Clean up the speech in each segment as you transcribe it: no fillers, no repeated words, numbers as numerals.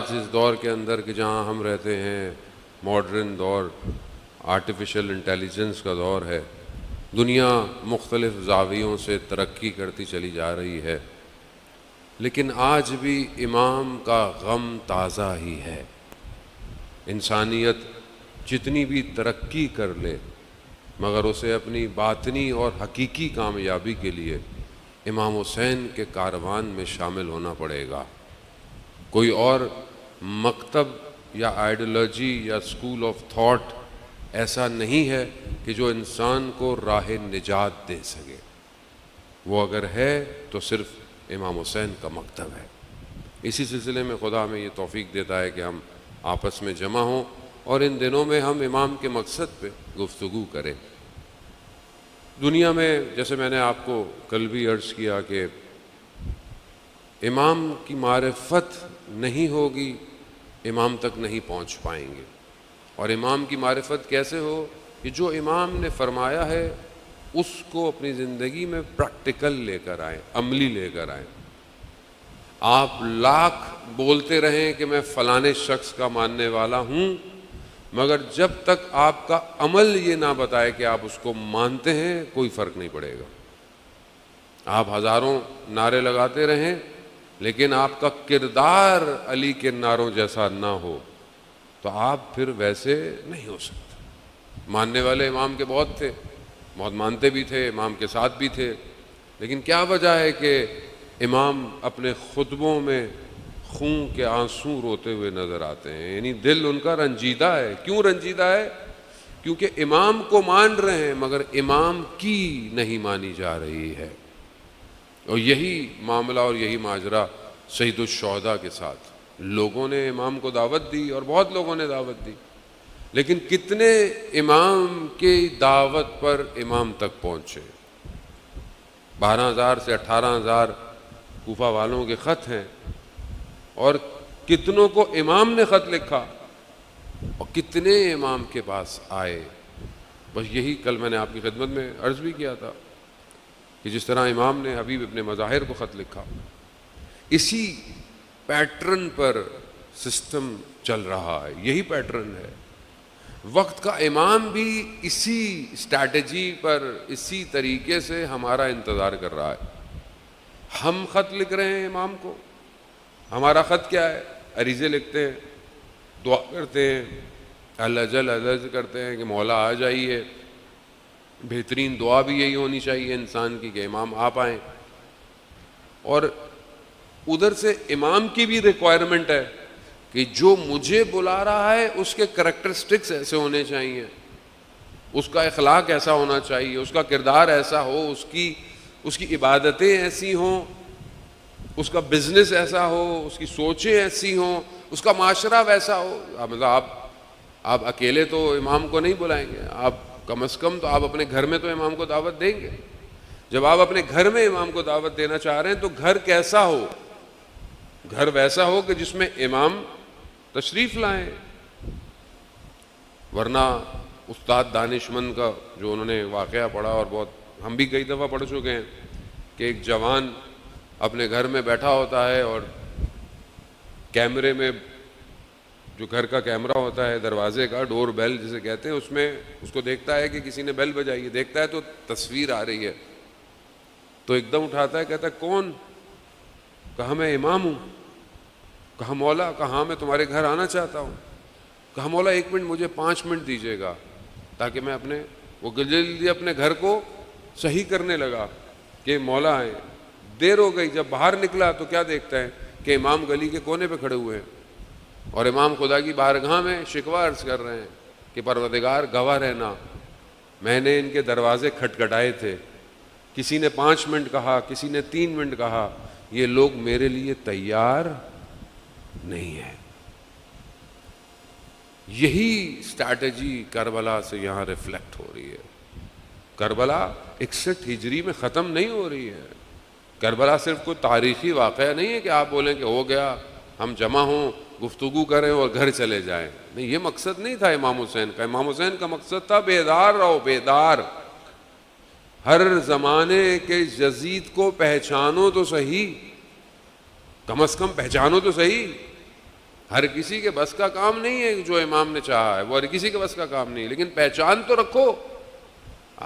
آج اس دور کے اندر کہ جہاں ہم رہتے ہیں ماڈرن دور، آرٹیفیشل انٹیلیجنس کا دور ہے، دنیا مختلف زاویوں سے ترقی کرتی چلی جا رہی ہے، لیکن آج بھی امام کا غم تازہ ہی ہے۔ انسانیت جتنی بھی ترقی کر لے مگر اسے اپنی باطنی اور حقیقی کامیابی کے لیے امام حسین کے کاروان میں شامل ہونا پڑے گا۔ کوئی اور مکتب یا آئیڈیالوجی یا اسکول آف تھاٹ ایسا نہیں ہے کہ جو انسان کو راہ نجات دے سکے۔ وہ اگر ہے تو صرف امام حسین کا مکتب ہے۔ اسی سلسلے میں خدا ہمیں یہ توفیق دیتا ہے کہ ہم آپس میں جمع ہوں اور ان دنوں میں ہم امام کے مقصد پہ گفتگو کریں۔ دنیا میں جیسے میں نے آپ کو کل بھی عرض کیا کہ امام کی معرفت نہیں ہوگی، امام تک نہیں پہنچ پائیں گے۔ اور امام کی معرفت کیسے ہو کہ جو امام نے فرمایا ہے اس کو اپنی زندگی میں پریکٹیکل لے کر آئیں، عملی لے کر آئیں۔ آپ لاکھ بولتے رہیں کہ میں فلانے شخص کا ماننے والا ہوں، مگر جب تک آپ کا عمل یہ نہ بتائے کہ آپ اس کو مانتے ہیں کوئی فرق نہیں پڑے گا۔ آپ ہزاروں نعرے لگاتے رہیں لیکن آپ کا کردار علی کے نعروں جیسا نہ ہو تو آپ پھر ویسے نہیں ہو سکتے۔ ماننے والے امام کے بہت تھے، بہت مانتے بھی تھے، امام کے ساتھ بھی تھے، لیکن کیا وجہ ہے کہ امام اپنے خطبوں میں خون کے آنسو روتے ہوئے نظر آتے ہیں؟ یعنی دل ان کا رنجیدہ ہے۔ کیوں رنجیدہ ہے؟ کیونکہ امام کو مان رہے ہیں مگر امام کی نہیں مانی جا رہی ہے۔ اور یہی معاملہ اور یہی ماجرا سید الشہداء کے ساتھ، لوگوں نے امام کو دعوت دی اور بہت لوگوں نے دعوت دی، لیکن کتنے امام کی دعوت پر امام تک پہنچے؟ 12,000 سے 18,000 کوفہ والوں کے خط ہیں اور کتنوں کو امام نے خط لکھا اور کتنے امام کے پاس آئے۔ بس یہی کل میں نے آپ کی خدمت میں عرض بھی کیا تھا کہ جس طرح امام نے حبیب ابن مظاہر کو خط لکھا، اسی پیٹرن پر سسٹم چل رہا ہے، یہی پیٹرن ہے۔ وقت کا امام بھی اسی اسٹریٹجی پر، اسی طریقے سے ہمارا انتظار کر رہا ہے۔ ہم خط لکھ رہے ہیں امام کو۔ ہمارا خط کیا ہے؟ عریضے لکھتے ہیں، دعا کرتے ہیں، اللہ جل عزت کرتے ہیں کہ مولا آ جائیے۔ بہترین دعا بھی یہی ہونی چاہیے انسان کی کہ امام آپ آئیں۔ اور ادھر سے امام کی بھی ریکوائرمنٹ ہے کہ جو مجھے بلا رہا ہے اس کے کریکٹرسٹکس ایسے ہونے چاہیے، اس کا اخلاق ایسا ہونا چاہیے، اس کا کردار ایسا ہو، اس کی عبادتیں ایسی ہوں، اس کا بزنس ایسا ہو، اس کی سوچیں ایسی ہوں، اس کا معاشرہ ویسا ہو۔ مطلب آپ اکیلے تو امام کو نہیں بلائیں گے، آپ کم از کم تو آپ اپنے گھر میں تو امام کو دعوت دیں گے۔ جب آپ اپنے گھر میں امام کو دعوت دینا چاہ رہے ہیں تو گھر کیسا ہو؟ گھر ویسا ہو کہ جس میں امام تشریف لائیں۔ ورنہ استاد دانشمند کا جو انہوں نے واقعہ پڑھا، اور بہت ہم بھی کئی دفعہ پڑھ چکے ہیں، کہ ایک جوان اپنے گھر میں بیٹھا ہوتا ہے اور کیمرے میں، جو گھر کا کیمرہ ہوتا ہے دروازے کا، ڈور بیل جسے کہتے ہیں، اس میں اس کو دیکھتا ہے کہ کسی نے بیل بجائی ہے، دیکھتا ہے تو تصویر آ رہی ہے، تو ایک دم اٹھاتا ہے، کہتا ہے کون؟ کہا میں امام ہوں۔ کہا مولا؟ کہا میں تمہارے گھر آنا چاہتا ہوں۔ کہا مولا 1 منٹ مجھے 5 منٹ دیجیے گا تاکہ میں وہ جلدی اپنے گھر کو صحیح کرنے لگا کہ مولا آئے۔ دیر ہو گئی، جب باہر نکلا تو کیا دیکھتا ہے کہ امام گلی کے کونے پہ کھڑے ہوئے ہیں اور امام خدا کی بارگاہ میں شکوہ عرض کر رہے ہیں کہ پروردگار گواہ رہنا، میں نے ان کے دروازے کھٹکھٹائے تھے، کسی نے 5 منٹ کہا، کسی نے 3 منٹ کہا، یہ لوگ میرے لیے تیار نہیں ہے۔ یہی اسٹریٹجی کربلا سے یہاں ریفلیکٹ ہو رہی ہے۔ کربلا 61 ہجری میں ختم نہیں ہو رہی ہے۔ کربلا صرف کوئی تاریخی واقعہ نہیں ہے کہ آپ بولیں کہ ہو گیا، ہم جمع ہوں، گفتگو کریں اور گھر چلے جائیں۔ نہیں، یہ مقصد نہیں تھا امام حسین کا۔ امام حسین کا مقصد تھا بیدار رہو، بیدار، ہر زمانے کے یزید کو پہچانو تو صحیح، کم از کم پہچانو تو صحیح۔ ہر کسی کے بس کا کام نہیں ہے جو امام نے چاہا ہے، وہ ہر کسی کے بس کا کام نہیں ہے، لیکن پہچان تو رکھو۔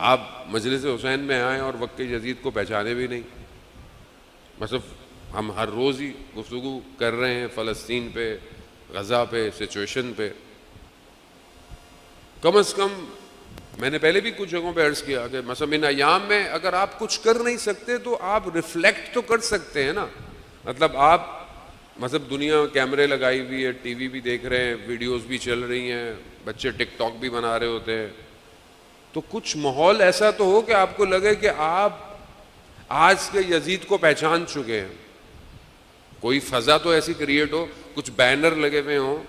آپ مجلس حسین میں آئیں اور وقت یزید کو پہچانے بھی نہیں۔ مثلا ہم ہر روز ہی گفتگو کر رہے ہیں فلسطین پہ، غزہ پہ، سچویشن پہ۔ کم از کم میں نے پہلے بھی کچھ جگہوں پہ عرض کیا کہ مثلا ان ایام میں اگر آپ کچھ کر نہیں سکتے تو آپ ریفلیکٹ تو کر سکتے ہیں نا۔ مطلب آپ مطلب دنیا کیمرے لگائی ہوئی ہے، ٹی وی بھی دیکھ رہے ہیں، ویڈیوز بھی چل رہی ہیں، بچے ٹک ٹاک بھی بنا رہے ہوتے ہیں، تو کچھ ماحول ایسا تو ہو کہ آپ کو لگے کہ آپ آج کے یزید کو پہچان چکے ہیں۔ کوئی فضا تو ایسی کریٹ ہو، کچھ بینر لگے ہوئے ہوں،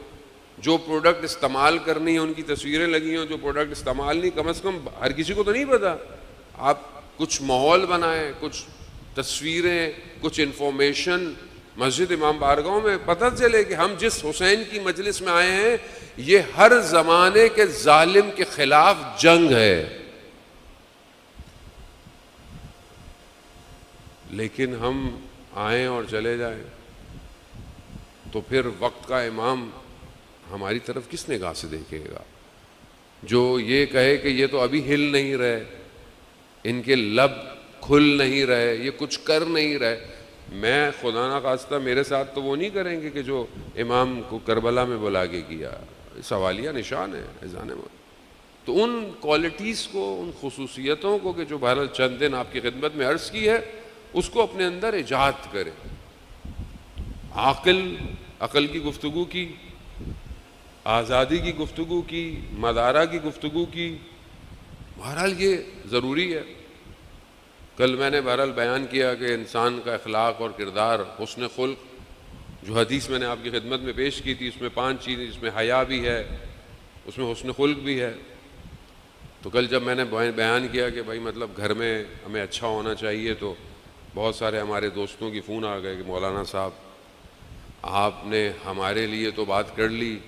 جو پروڈکٹ استعمال کرنی ہے ان کی تصویریں لگی ہوں، جو پروڈکٹ استعمال نہیں، کم از کم ہر کسی کو تو نہیں پتا۔ آپ کچھ ماحول بنائیں، کچھ تصویریں، کچھ انفارمیشن مسجد امام بارگاہوں میں پتہ چلے کہ ہم جس حسین کی مجلس میں آئے ہیں یہ ہر زمانے کے ظالم کے خلاف جنگ ہے۔ لیکن ہم آئیں اور چلے جائیں تو پھر وقت کا امام ہماری طرف کس نگاہ سے دیکھے گا؟ جو یہ کہے کہ یہ تو ابھی ہل نہیں رہے، ان کے لب کھل نہیں رہے، یہ کچھ کر نہیں رہے، میں خدا نہ خواستہ میرے ساتھ تو وہ نہیں کریں گے کہ جو امام کو کربلا میں بلا کے کیا۔ سوالیہ نشان ہے اذان موت۔ تو ان کوالٹیز کو، ان خصوصیتوں کو کہ جو بہرحال چند دن آپ کی خدمت میں عرض کی ہے، اس کو اپنے اندر ایجاد کرے۔ عقل کی گفتگو کی، آزادی کی گفتگو کی، مدارہ کی گفتگو کی، بہرحال یہ ضروری ہے۔ کل میں نے بہرحال بیان کیا کہ انسان کا اخلاق اور کردار، حسن خلق، جو حدیث میں نے آپ کی خدمت میں پیش کی تھی، اس میں 5 چیزیں، اس میں حیا بھی ہے، اس میں حسن خلق بھی ہے۔ تو کل جب میں نے بیان کیا کہ بھائی مطلب گھر میں ہمیں اچھا ہونا چاہیے، تو بہت سارے ہمارے دوستوں کی فون آ گئے کہ مولانا صاحب آپ نے ہمارے لیے تو بات کر لی،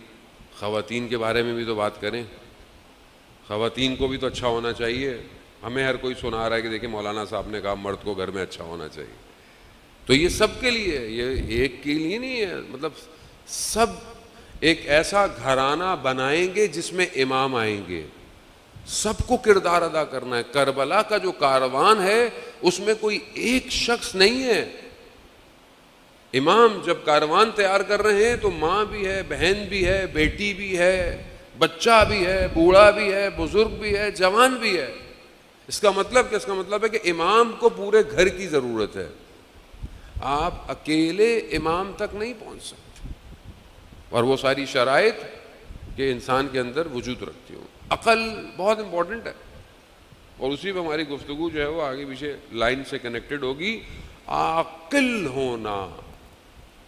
خواتین کے بارے میں بھی تو بات کریں، خواتین کو بھی تو اچھا ہونا چاہیے۔ ہمیں ہر کوئی سنا رہا ہے کہ دیکھیں مولانا صاحب نے کہا مرد کو گھر میں اچھا ہونا چاہیے۔ تو یہ سب کے لیے، یہ ایک کے لیے نہیں ہے، مطلب سب ایک ایسا گھرانہ بنائیں گے جس میں امام آئیں گے، سب کو کردار ادا کرنا ہے۔ کربلا کا جو کاروان ہے اس میں کوئی ایک شخص نہیں ہے۔ امام جب کاروان تیار کر رہے ہیں تو ماں بھی ہے، بہن بھی ہے، بیٹی بھی ہے، بچہ بھی ہے، بوڑھا بھی ہے، بزرگ بھی ہے، جوان بھی ہے۔ اس کا مطلب کہ کہ امام کو پورے گھر کی ضرورت ہے۔ آپ اکیلے امام تک نہیں پہنچ سکتے، اور وہ ساری شرائط کہ انسان کے اندر وجود رکھتی ہوں۔ عقل بہت امپورٹنٹ ہے، اور اسی پہ ہماری گفتگو جو ہے وہ آگے پیچھے لائن سے کنیکٹڈ ہوگی۔ عاقل ہونا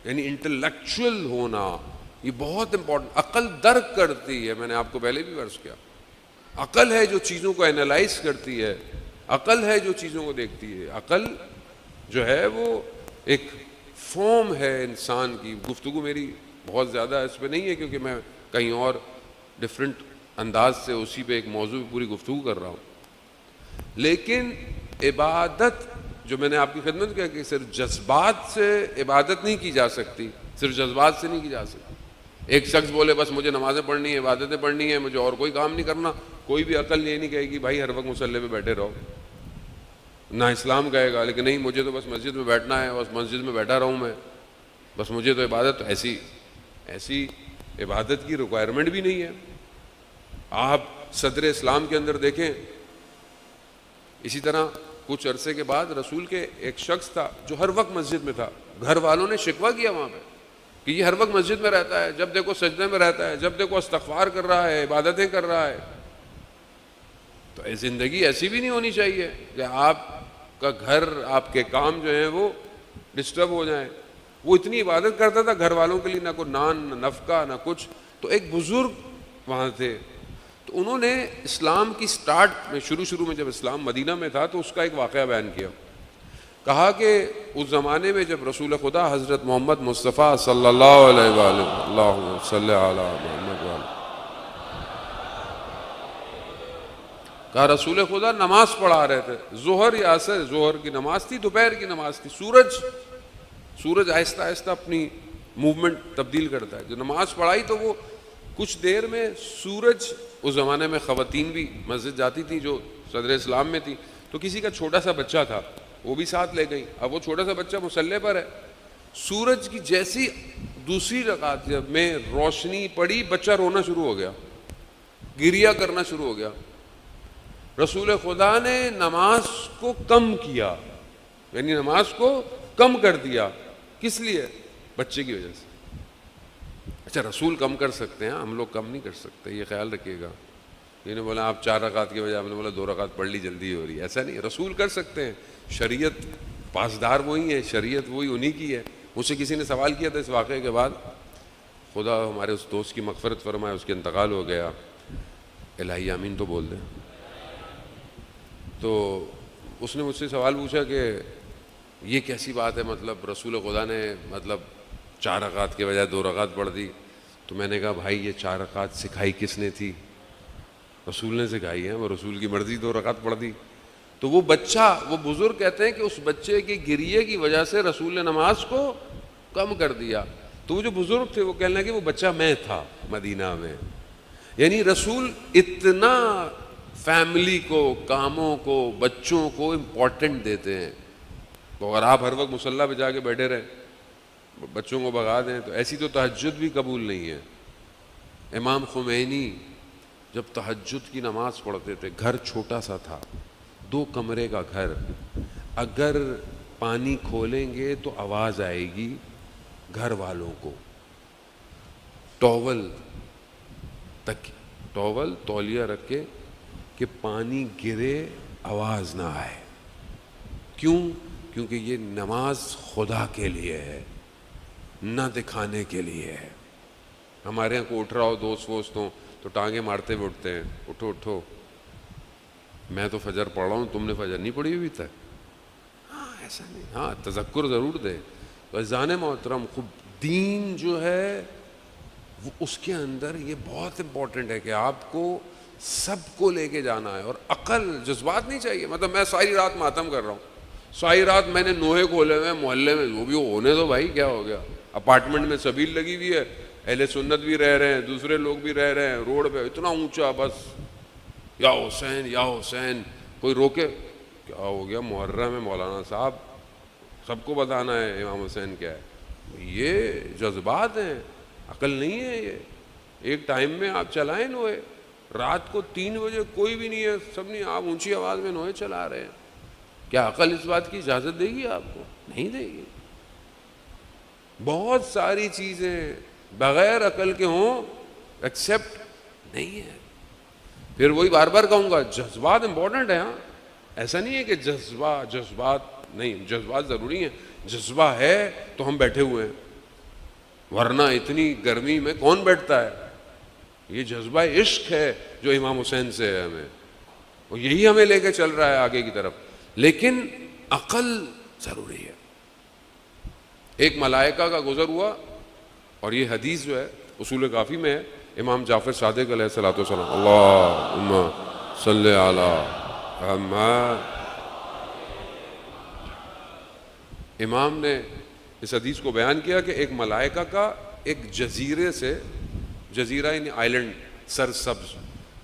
یعنی انٹلیکچوئل ہونا، یہ بہت امپورٹنٹ۔ عقل درک کرتی ہے، میں نے آپ کو پہلے بھی عرض کیا، عقل ہے جو چیزوں کو اینالائز کرتی ہے، عقل ہے جو چیزوں کو دیکھتی ہے۔ عقل جو ہے وہ ایک فارم ہے انسان کی۔ گفتگو میری بہت زیادہ اس پہ نہیں ہے کیونکہ میں کہیں اور ڈفرینٹ انداز سے اسی پہ ایک موضوع پہ پوری گفتگو کر رہا ہوں، لیکن عبادت جو میں نے آپ کی خدمت کیا کہ صرف جذبات سے عبادت نہیں کی جا سکتی، صرف جذبات سے نہیں کی جا سکتی۔ ایک شخص بولے بس مجھے نمازیں پڑھنی ہیں، عبادتیں پڑھنی ہیں، مجھے اور کوئی کام نہیں کرنا، کوئی بھی عقل یہ نہیں کہے گی بھائی ہر وقت مصلی پہ بیٹھے رہو، نہ اسلام کہے گا، لیکن نہیں مجھے تو بس مسجد میں بیٹھنا ہے، بس مسجد میں بیٹھا رہوں میں، بس مجھے تو عبادت، ایسی عبادت کی ریکوائرمنٹ بھی نہیں ہے۔ آپ صدر اسلام کے اندر دیکھیں، اسی طرح کچھ عرصے کے بعد رسول کے ایک شخص تھا جو ہر وقت مسجد میں تھا، گھر والوں نے شکوہ کیا وہاں پہ کہ یہ ہر وقت مسجد میں رہتا ہے، جب دیکھو سجدے میں رہتا ہے، جب دیکھو استغفار کر رہا ہے، عبادتیں کر رہا ہے۔ تو زندگی ایسی بھی نہیں ہونی چاہیے کہ آپ کا گھر، آپ کے کام جو ہیں وہ ڈسٹرب ہو جائیں۔ وہ اتنی عبادت کرتا تھا گھر والوں کے لیے، نہ کوئی نان، نہ نفقہ، نہ کچھ۔ تو ایک بزرگ وہاں تھے، تو انہوں نے اسلام کی سٹارٹ میں، شروع میں جب اسلام مدینہ میں تھا تو اس کا ایک واقعہ بیان کیا۔ کہا کہ اس زمانے میں جب رسول خدا حضرت محمد مصطفیٰ صلی اللہ علیہ وآلہ، اللہم صلی علی محمد وآلہ، کہا رسول خدا نماز پڑھا رہے تھے، ظہر یا عصر، ظہر کی نماز تھی، دوپہر کی نماز تھی، سورج آہستہ آہستہ اپنی موومنٹ تبدیل کرتا ہے. جو نماز پڑھائی تو وہ کچھ دیر میں سورج، اس زمانے میں خواتین بھی مسجد جاتی تھیں جو صدر اسلام میں تھی، تو کسی کا چھوٹا سا بچہ تھا وہ بھی ساتھ لے گئی. اب وہ چھوٹا سا بچہ مصلی پر ہے، سورج کی جیسی دوسری رکعت جب میں روشنی پڑی، بچہ رونا شروع ہو گیا، گریہ کرنا شروع ہو گیا. رسول خدا نے نماز کو کم کیا، یعنی نماز کو کم کر دیا. کس لیے؟ بچے کی وجہ سے. اچھا رسول کم کر سکتے ہیں، ہم لوگ کم نہیں کر سکتے، یہ خیال رکھیے گا. یہ نے بولا آپ 4 رکعت کی بجائے آپ نے بولا 2 رکعت پڑھ لی، جلدی ہو رہی ہے، ایسا نہیں. رسول کر سکتے ہیں، شریعت پاسدار وہی ہے، شریعت وہی انہی کی ہے. مجھ سے کسی نے سوال کیا تھا اس واقعے کے بعد، خدا ہمارے اس دوست کی مغفرت فرمائے، اس کے انتقال ہو گیا، الہی آمین تو بول دیں. تو اس نے مجھ سے سوال پوچھا کہ یہ کیسی بات ہے، مطلب رسول خدا نے مطلب 4 رکعت کے بجائے 2 رکعت پڑھ دی. تو میں نے کہا بھائی یہ 4 رکعت سکھائی کس نے تھی؟ رسول نے سکھائی ہے، وہ رسول کی مرضی 2 رکعت پڑھ دی. تو وہ بچہ، وہ بزرگ کہتے ہیں کہ اس بچے کی گریے کی وجہ سے رسول نے نماز کو کم کر دیا. تو وہ جو بزرگ تھے وہ کہنے لگے وہ بچہ میں تھا مدینہ میں. یعنی رسول اتنا فیملی کو، کاموں کو، بچوں کو امپورٹنٹ دیتے ہیں. تو اگر آپ ہر وقت مصلی پہ جا کے بیٹھے رہیں، بچوں کو بھگا دیں، تو ایسی تو تہجد بھی قبول نہیں ہے. امام خمینی جب تہجد کی نماز پڑھتے تھے، گھر چھوٹا سا تھا، 2 کمرے کا گھر، اگر پانی کھولیں گے تو آواز آئے گی گھر والوں کو. ٹاول تولیہ رکھ کے کہ پانی گرے آواز نہ آئے. کیوں؟ کیونکہ یہ نماز خدا کے لیے ہے، نہ دکھانے کے لیے ہے. ہمارے یہاں کو اٹھ رہا ہو دوست ووست ہوں تو ٹانگیں مارتے ہوئے اٹھتے ہیں، اٹھو اٹھو، میں تو فجر پڑھ رہا ہوں، تم نے فجر نہیں پڑھی ابھی تک. ہاں ایسا نہیں، ہاں تذکر ضرور دے. تو عزیزان محترم، خوب دین جو ہے وہ اس کے اندر یہ بہت امپورٹنٹ ہے کہ آپ کو سب کو لے کے جانا ہے. اور عقل، جذبات نہیں چاہیے. مطلب میں ساری رات ماتم کر رہا ہوں، ساری رات میں نے نوحے کھولے ہوئے ہیں محلے میں، وہ بھی ہونے دو بھائی، کیا ہو گیا؟ اپارٹمنٹ میں سبیل لگی ہوئی ہے، اہل سنت بھی رہ رہے ہیں، دوسرے لوگ بھی رہ رہے ہیں، روڈ پہ اتنا اونچا، بس یا حسین یا حسین، کوئی روکے؟ کیا ہو گیا؟ محرم ہے مولانا صاحب، سب کو بتانا ہے امام حسین کیا ہے. یہ جذبات ہیں، عقل نہیں ہے. یہ ایک ٹائم میں آپ چلائیں نوحے، رات کو 3 بجے کوئی بھی نہیں ہے، سب نہیں، آپ اونچی آواز میں نوحے چلا رہے ہیں. کیا عقل اس بات کی اجازت دے گی آپ کو؟ نہیں دے گی. بہت ساری چیزیں بغیر عقل کے ہوں ایکسیپٹ نہیں ہے. پھر وہی بار بار کہوں گا، جذبات امپورٹنٹ ہیں. ہاں ایسا نہیں ہے کہ جذبات نہیں، جذبات ضروری ہیں. جذبہ ہے تو ہم بیٹھے ہوئے ہیں، ورنہ اتنی گرمی میں کون بیٹھتا ہے؟ یہ جذبہ عشق ہے جو امام حسین سے ہے ہمیں، اور یہی ہمیں لے کے چل رہا ہے آگے کی طرف. لیکن عقل ضروری ہے. ایک ملائکہ کا گزر ہوا، اور یہ حدیث جو ہے اصول کافی میں ہے، امام جعفر صادق علیہ الصلوۃ والسلام، اللہم صلی علی محمد. امام نے اس حدیث کو بیان کیا کہ ایک ملائکہ کا ایک جزیرے سے، جزیرہ یعنی آئلینڈ سرسبز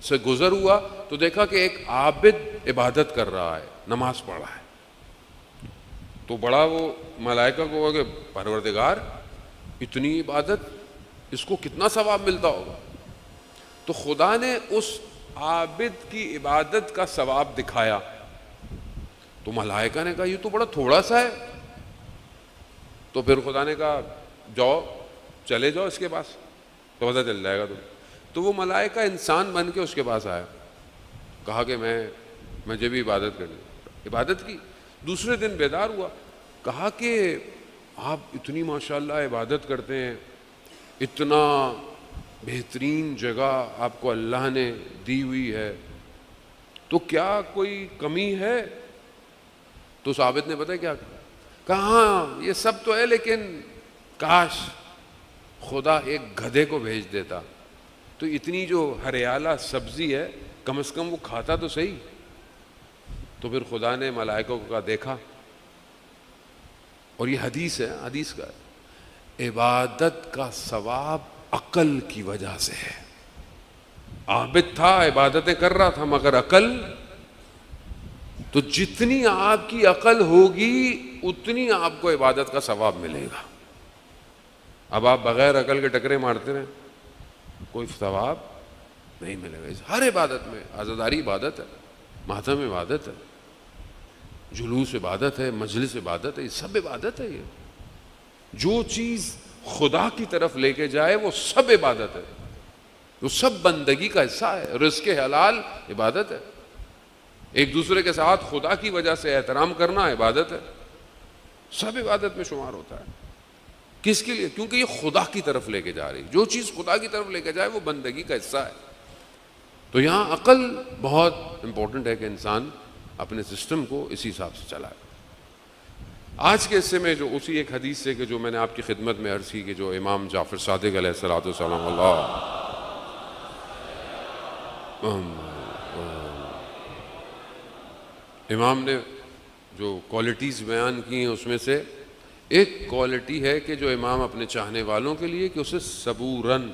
سے گزر ہوا، تو دیکھا کہ ایک عابد عبادت کر رہا ہے، نماز پڑھ رہا ہے. تو بڑا وہ ملائکہ کو ہوا کہ پروردگار اتنی عبادت، اس کو کتنا ثواب ملتا ہوگا. تو خدا نے اس عابد کی عبادت کا ثواب دکھایا. تو ملائکہ نے کہا یہ تو بڑا تھوڑا سا ہے. تو پھر خدا نے کہا جاؤ، چلے جاؤ اس کے پاس تو پتہ چل جائے گا تم. تو وہ ملائکہ انسان بن کے اس کے پاس آیا، کہا کہ مجھے بھی عبادت کرنی. عبادت کی. دوسرے دن بیدار ہوا، کہا کہ آپ اتنی ماشاءاللہ عبادت کرتے ہیں، اتنا بہترین جگہ آپ کو اللہ نے دی ہوئی ہے، تو کیا کوئی کمی ہے؟ تو ثابت نے پتہ کیا کہا، ہاں یہ سب تو ہے، لیکن کاش خدا ایک گدھے کو بھیج دیتا تو اتنی جو ہریالہ سبزی ہے کم از کم وہ کھاتا تو صحیح. تو پھر خدا نے ملائکہ کو کہا دیکھا، اور یہ حدیث ہے، حدیث کا ہے، عبادت کا ثواب عقل کی وجہ سے ہے. عابد تھا, عبادتیں کر رہا تھا, مگر عقل, تو جتنی آپ کی عقل ہوگی اتنی آپ کو عبادت کا ثواب ملے گا. اب آپ بغیر عقل کے ٹکرے مارتے رہیں, کوئی ثواب نہیں ملے گا. ہر عبادت میں, عزاداری عبادت ہے, ماتم عبادت ہے, جلوس عبادت ہے, مجلس عبادت ہے, یہ سب عبادت ہے. یہ جو چیز خدا کی طرف لے کے جائے وہ سب عبادت ہے, وہ سب بندگی کا حصہ ہے. رزق حلال عبادت ہے, ایک دوسرے کے ساتھ خدا کی وجہ سے احترام کرنا عبادت ہے, سب عبادت میں شمار ہوتا ہے. کس کے لیے؟ کیونکہ یہ خدا کی طرف لے کے جا رہی. جو چیز خدا کی طرف لے کے جائے وہ بندگی کا حصہ ہے. تو یہاں عقل بہت امپورٹنٹ ہے کہ انسان اپنے سسٹم کو اسی حساب سے چلائے. آج کے حصے میں جو اسی ایک حدیث سے کہ جو میں نے آپ کی خدمت میں عرض کی کہ جو امام جعفر صادق علیہ الصلوۃ والسلام امام نے جو کوالٹیز بیان کی ہیں اس میں سے ایک کوالٹی ہے کہ جو امام اپنے چاہنے والوں کے لیے کہ اسے صبوراً,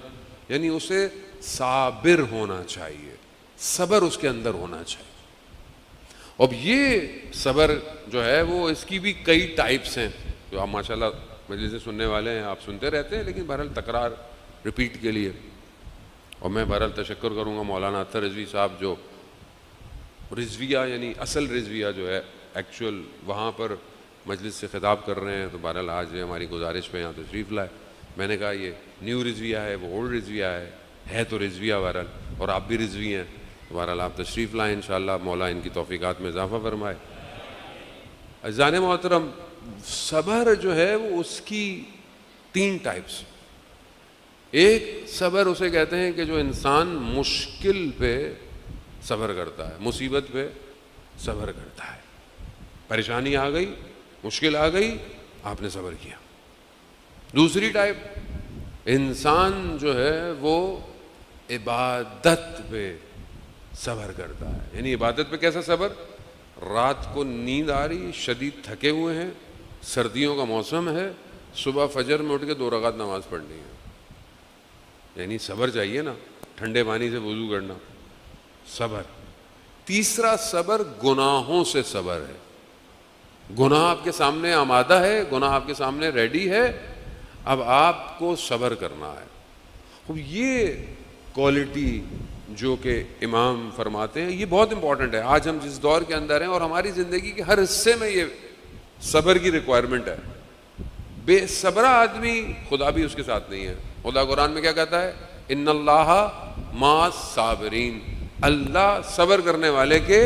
یعنی اسے صابر ہونا چاہیے, صبر اس کے اندر ہونا چاہیے. اب یہ صبر جو ہے وہ اس کی بھی کئی ٹائپس ہیں جو آپ ماشاءاللہ مجلس سے سننے والے ہیں, آپ سنتے رہتے ہیں, لیکن بہرحال تکرار ریپیٹ کے لیے. اور میں بہرحال تشکر کروں گا مولانا اطہر رضوی صاحب جو رضویہ یعنی اصل رضویہ جو ہے ایکچوئل وہاں پر مجلس سے خطاب کر رہے ہیں. تو بہرحال آج ہماری گزارش پہ یہاں تشریف لائے. میں نے کہا یہ نیو رضویہ ہے, وہ اولڈ رضویہ ہے تو رضویہ بہرحال, اور آپ بھی رضوی ہیں. بہرحال آپ تشریف لائیں, انشاءاللہ مولا ان کی توفیقات میں اضافہ فرمائے. عزیزان محترم, صبر جو ہے وہ اس کی 3 ٹائپس. ایک صبر اسے کہتے ہیں کہ جو انسان مشکل پہ صبر کرتا ہے, مصیبت پہ صبر کرتا ہے. پریشانی آ گئی, مشکل آ گئی, آپ نے صبر کیا. دوسری ٹائپ, انسان جو ہے وہ عبادت پہ صبر کرتا ہے. یعنی عبادت پہ کیسا صبر؟ رات کو نیند آ رہی, شدید تھکے ہوئے ہیں, سردیوں کا موسم ہے, صبح فجر میں اٹھ کے 2 رکعت نماز پڑھنی ہے. یعنی صبر چاہیے نا, ٹھنڈے پانی سے وضو کرنا, صبر. تیسرا صبر گناہوں سے صبر ہے. گناہ آپ کے سامنے آمادہ ہے, گناہ آپ کے سامنے ریڈی ہے, اب آپ کو صبر کرنا ہے. اب یہ کوالٹی جو کہ امام فرماتے ہیں یہ بہت امپورٹنٹ ہے. آج ہم جس دور کے اندر ہیں اور ہماری زندگی کے ہر حصے میں یہ صبر کی ریکوائرمنٹ ہے. بے صبرہ آدمی خدا بھی اس کے ساتھ نہیں ہے. خدا قرآن میں کیا کہتا ہے؟ ان اللہ مع الصابرین, اللہ صبر کرنے والے کے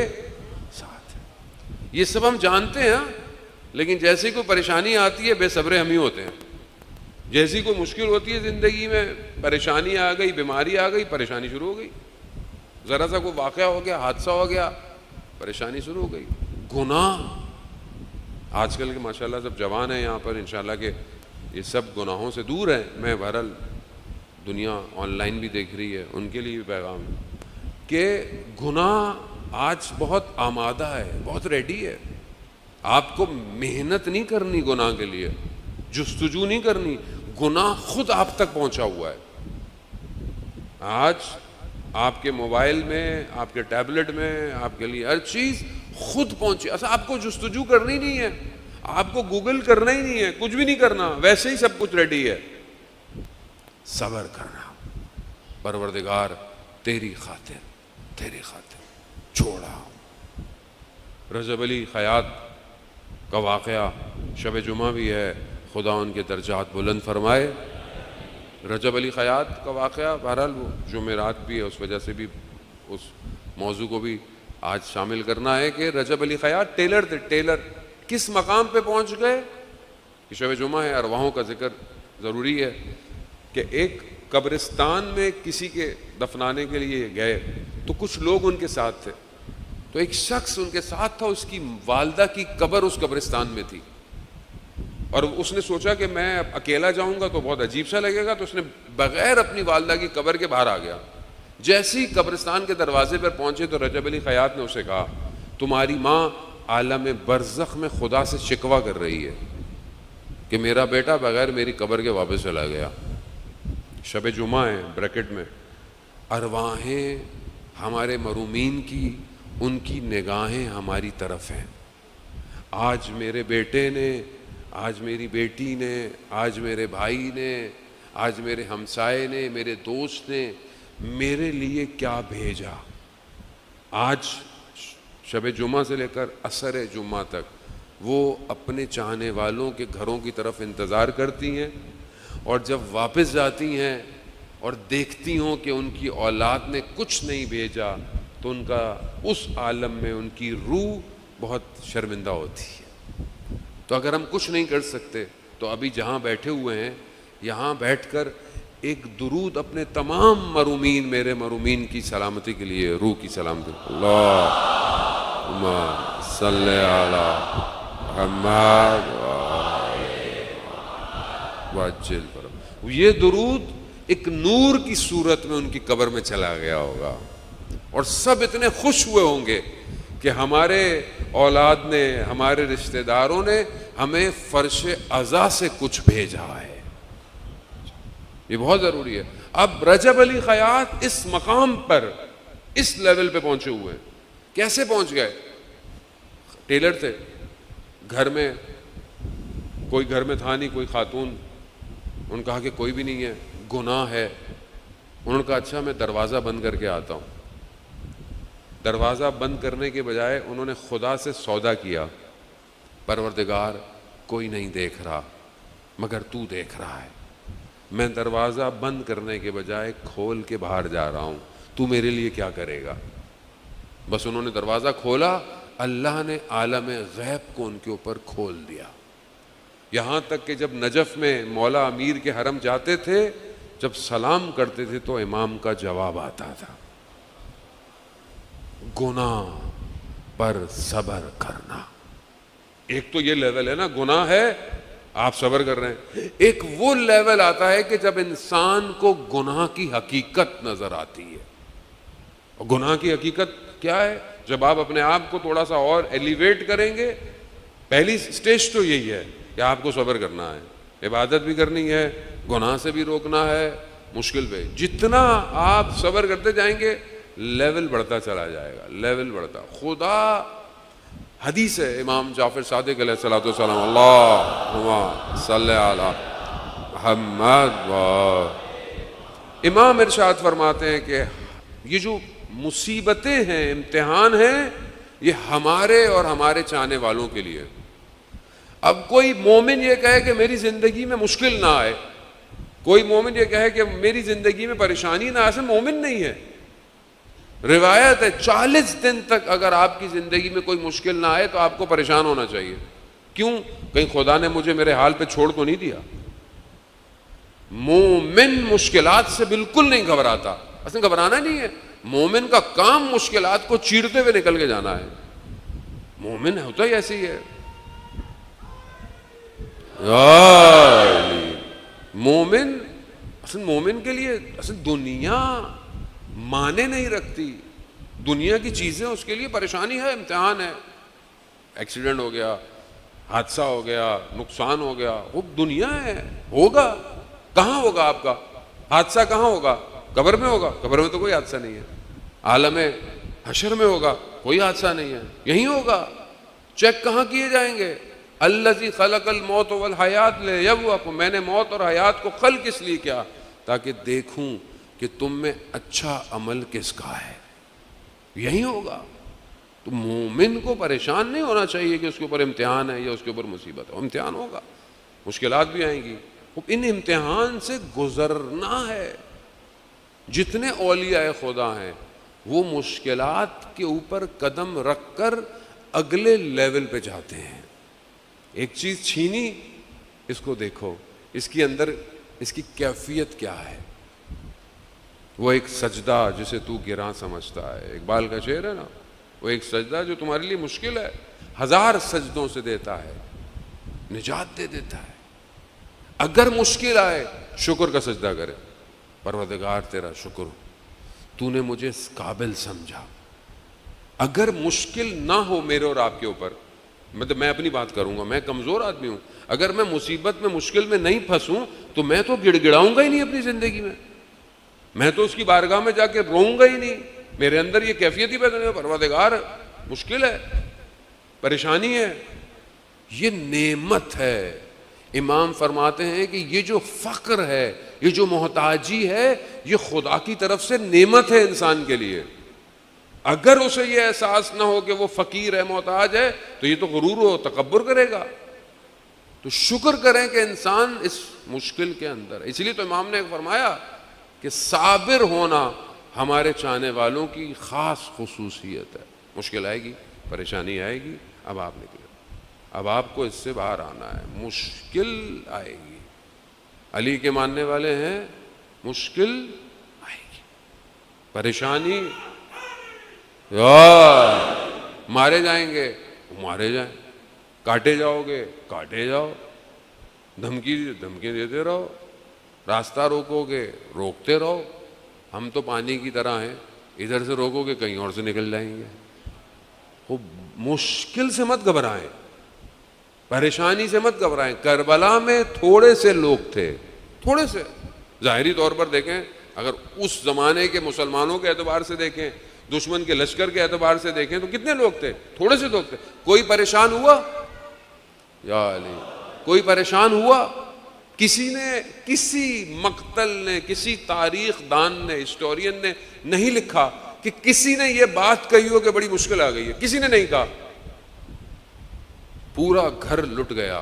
ساتھ. یہ سب ہم جانتے ہیں, لیکن جیسے کوئی پریشانی آتی ہے بے صبرے ہم ہی ہوتے ہیں. جیسی کوئی مشکل ہوتی ہے زندگی میں, پریشانی آ گئی, بیماری آ گئی, پریشانی شروع ہو گئی. ذرا سا کوئی واقعہ ہو گیا, حادثہ ہو گیا, پریشانی شروع ہو گئی. گناہ, آج کل کے ماشاءاللہ سب جوان ہیں یہاں پر انشاءاللہ کہ یہ سب گناہوں سے دور ہیں. میں بہرحال دنیا آن لائن بھی دیکھ رہی ہے, ان کے لیے بھی پیغام کہ گناہ آج بہت آمادہ ہے, بہت ریڈی ہے. آپ کو محنت نہیں کرنی گناہ کے لیے, جستجو نہیں کرنی, گناہ خود آپ تک پہنچا ہوا ہے. آج آپ کے موبائل میں, آپ کے ٹیبلٹ میں, آپ کے لیے ہر چیز خود پہنچی. اصل آپ کو جستجو کرنی نہیں ہے, آپ کو گوگل کرنا ہی نہیں ہے, کچھ بھی نہیں کرنا, ویسے ہی سب کچھ ریڈی ہے. صبر کرنا, پروردگار تیری خاطر چھوڑا. رجب علی خیاط کا واقعہ شب جمعہ بھی ہے, خدا ان کے درجات بلند فرمائے. رجب علی خیاط کا واقعہ بہرحال وہ جمعرات بھی ہے, اس وجہ سے بھی اس موضوع کو بھی آج شامل کرنا ہے کہ رجب علی خیاط ٹیلر تھے. ٹیلر کس مقام پہ پہنچ گئے کہ شب جمعہ ہے, ارواحوں کا ذکر ضروری ہے, کہ ایک قبرستان میں کسی کے دفنانے کے لیے گئے تو کچھ لوگ ان کے ساتھ تھے. تو ایک شخص ان کے ساتھ تھا, اس کی والدہ کی قبر اس قبرستان میں تھی, اور اس نے سوچا کہ میں اب اکیلا جاؤں گا تو بہت عجیب سا لگے گا, تو اس نے بغیر اپنی والدہ کی قبر کے باہر آ گیا. جیسے ہی قبرستان کے دروازے پر پہنچے تو رجب علی خیاط نے اسے کہا, تمہاری ماں عالم برزخ میں خدا سے شکوہ کر رہی ہے. کہ میرا بیٹا بغیر میری قبر کے واپس چلا گیا. شب جمعہ ہے بریکٹ میں. ارواحیں ہمارے مرومین کی، ان کی نگاہیں ہماری طرف ہیں. آج میرے بیٹے نے، آج میری بیٹی نے، آج میرے بھائی نے، آج میرے ہمسائے نے، میرے دوست نے میرے لیے کیا بھیجا. آج شب جمعہ سے لے کر عصر جمعہ تک وہ اپنے چاہنے والوں کے گھروں کی طرف انتظار کرتی ہیں، اور جب واپس جاتی ہیں اور دیکھتی ہوں کہ ان کی اولاد نے کچھ نہیں بھیجا تو ان کا اس عالم میں ان کی روح بہت شرمندہ ہوتی ہے. تو اگر ہم کچھ نہیں کر سکتے تو ابھی جہاں بیٹھے ہوئے ہیں یہاں بیٹھ کر ایک درود اپنے تمام مرومین، میرے مرومین کی سلامتی کے لیے، روح کی سلامتی. اللہم صلی علی محمد وعجل فرج. یہ درود ایک نور کی صورت میں ان کی قبر میں چلا گیا ہوگا، اور سب اتنے خوش ہوئے ہوں گے کہ ہمارے اولاد نے، ہمارے رشتہ داروں نے ہمیں فرش عزا سے کچھ بھیجا ہے. یہ بہت ضروری ہے. اب رجب علی خیاط اس مقام پر، اس لیول پہ پہنچے ہوئے ہیں. کیسے پہنچ گئے؟ ٹیلر تھے گھر میں، کوئی گھر میں تھا نہیں، کوئی خاتون. انہوں نے کہا کہ کوئی بھی نہیں ہے، گناہ ہے. انہوں نے کہا اچھا میں دروازہ بند کر کے آتا ہوں. دروازہ بند کرنے کے بجائے انہوں نے خدا سے سودا کیا، پروردگار کوئی نہیں دیکھ رہا مگر تو دیکھ رہا ہے، میں دروازہ بند کرنے کے بجائے کھول کے باہر جا رہا ہوں، تو میرے لیے کیا کرے گا. بس انہوں نے دروازہ کھولا، اللہ نے عالم غیب کو ان کے اوپر کھول دیا. یہاں تک کہ جب نجف میں مولا امیر کے حرم جاتے تھے، جب سلام کرتے تھے تو امام کا جواب آتا تھا. گناہ پر صبر کرنا. ایک تو یہ لیول ہے نا، گناہ ہے آپ صبر کر رہے ہیں. ایک وہ لیول آتا ہے کہ جب انسان کو گناہ کی حقیقت نظر آتی ہے. اور گناہ کی حقیقت کیا ہے؟ جب آپ اپنے آپ کو تھوڑا سا اور ایلیویٹ کریں گے. پہلی سٹیج تو یہی ہے کہ آپ کو صبر کرنا ہے، عبادت بھی کرنی ہے، گناہ سے بھی روکنا ہے، مشکل پہ. جتنا آپ صبر کرتے جائیں گے لیول بڑھتا چلا جائے گا، لیول بڑھتا. خدا حدیث ہے امام جعفر صادق علیہ الصلوۃ والسلام، اللہم صلی علی محمد. امام ارشاد فرماتے ہیں کہ یہ جو مصیبتیں ہیں، امتحان ہیں، یہ ہمارے اور ہمارے چاہنے والوں کے لیے. اب کوئی مومن یہ کہے کہ میری زندگی میں مشکل نہ آئے، کوئی مومن یہ کہے کہ میری زندگی میں پریشانی نہ آئے، ایسے مومن نہیں ہے. روایت ہے 40 دن تک اگر آپ کی زندگی میں کوئی مشکل نہ آئے تو آپ کو پریشان ہونا چاہیے. کیوں؟ کہیں خدا نے مجھے میرے حال پہ چھوڑ تو نہیں دیا. مومن مشکلات سے بالکل نہیں گھبراتا. اصل گھبرانا نہیں ہے، مومن کا کام مشکلات کو چیرتے ہوئے نکل کے جانا ہے. مومن ہوتا ہی ایسے ہی ہے. مومن اصل مومن کے لیے اصل دنیا مانے نہیں رکھتی. دنیا کی چیزیں اس کے لیے پریشانی ہے، امتحان ہے. ایکسیڈنٹ ہو گیا، حادثہ ہو گیا، نقصان ہو گیا، وہ دنیا ہے. ہوگا کہاں ہوگا آپ کا حادثہ؟ کہاں ہوگا؟ قبر میں ہوگا. قبر میں تو کوئی حادثہ نہیں ہے. عالم حشر میں ہوگا، کوئی حادثہ نہیں ہے، یہیں ہوگا. چیک کہاں کیے جائیں گے؟ الذی خلق الموت والحیات لیبلوکم، میں نے موت اور حیات کو خلق اس لیے کیا تاکہ دیکھوں کہ تم میں اچھا عمل کس کا ہے. یہی ہوگا. تو مومن کو پریشان نہیں ہونا چاہیے کہ اس کے اوپر امتحان ہے یا اس کے اوپر مصیبت ہے. امتحان ہوگا، مشکلات بھی آئیں گی، ان امتحان سے گزرنا ہے. جتنے اولیاء خدا ہیں وہ مشکلات کے اوپر قدم رکھ کر اگلے لیول پہ جاتے ہیں. ایک چیز چھینی، اس کو دیکھو اس کی اندر اس کی کیفیت کیا ہے. وہ ایک سجدہ جسے تو گراں سمجھتا ہے، اقبال کا شعر ہے نا، وہ ایک سجدہ جو تمہارے لیے مشکل ہے 1000 سجدوں سے دیتا ہے، نجات دے دیتا ہے. اگر مشکل آئے شکر کا سجدہ کرے، پروردگار تیرا شکر، تو نے مجھے اس قابل سمجھا. اگر مشکل نہ ہو میرے اور آپ کے اوپر مطلب میں اپنی بات کروں گا، میں کمزور آدمی ہوں، اگر میں مصیبت میں مشکل میں نہیں پھنسوں تو میں تو گڑ گڑاؤں گا ہی نہیں اپنی زندگی میں تو اس کی بارگاہ میں جا کے روؤں گا ہی نہیں، میرے اندر یہ کیفیت ہی پیدا نہیں، پروردگار مشکل ہے، پریشانی ہے، یہ نعمت ہے۔ امام فرماتے ہیں کہ یہ جو فقر ہے، یہ جو محتاجی ہے، یہ خدا کی طرف سے نعمت ہے انسان کے لیے۔ اگر اسے یہ احساس نہ ہو کہ وہ فقیر ہے، محتاج ہے، تو یہ تو غرور و تکبر کرے گا۔ تو شکر کریں کہ انسان اس مشکل کے اندر، اس لیے تو امام نے فرمایا کہ صابر ہونا ہمارے چاہنے والوں کی خاص خصوصیت ہے۔ مشکل آئے گی، پریشانی آئے گی، اب آپ نکلے، اب آپ کو اس سے باہر آنا ہے، مشکل آئے گی۔ علی کے ماننے والے ہیں، مشکل آئے گی، پریشانی، مارے جائیں گے، مارے جائیں، کاٹے جاؤ گے، کاٹے جاؤ، دھمکی دیتے رہو، راستہ روکو گے، روکتے رہو۔ ہم تو پانی کی طرح ہیں، ادھر سے روکو گے کہیں اور سے نکل جائیں گے۔ خوب مشکل سے مت گھبرائیں، پریشانی سے مت گھبرائیں۔ کربلا میں تھوڑے سے لوگ تھے، تھوڑے سے، ظاہری طور پر دیکھیں، اگر اس زمانے کے مسلمانوں کے اعتبار سے دیکھیں، دشمن کے لشکر کے اعتبار سے دیکھیں تو کتنے لوگ تھے؟ تھوڑے سے لوگ تھے۔ کوئی پریشان ہوا؟ یا علی، کوئی پریشان ہوا؟ کسی نے، کسی مقتل نے، کسی تاریخ دان نے، ہسٹورین نے نہیں لکھا کہ کسی نے یہ بات کہی ہو کہ بڑی مشکل آ گئی ہے، کسی نے نہیں کہا۔ پورا گھر لٹ گیا،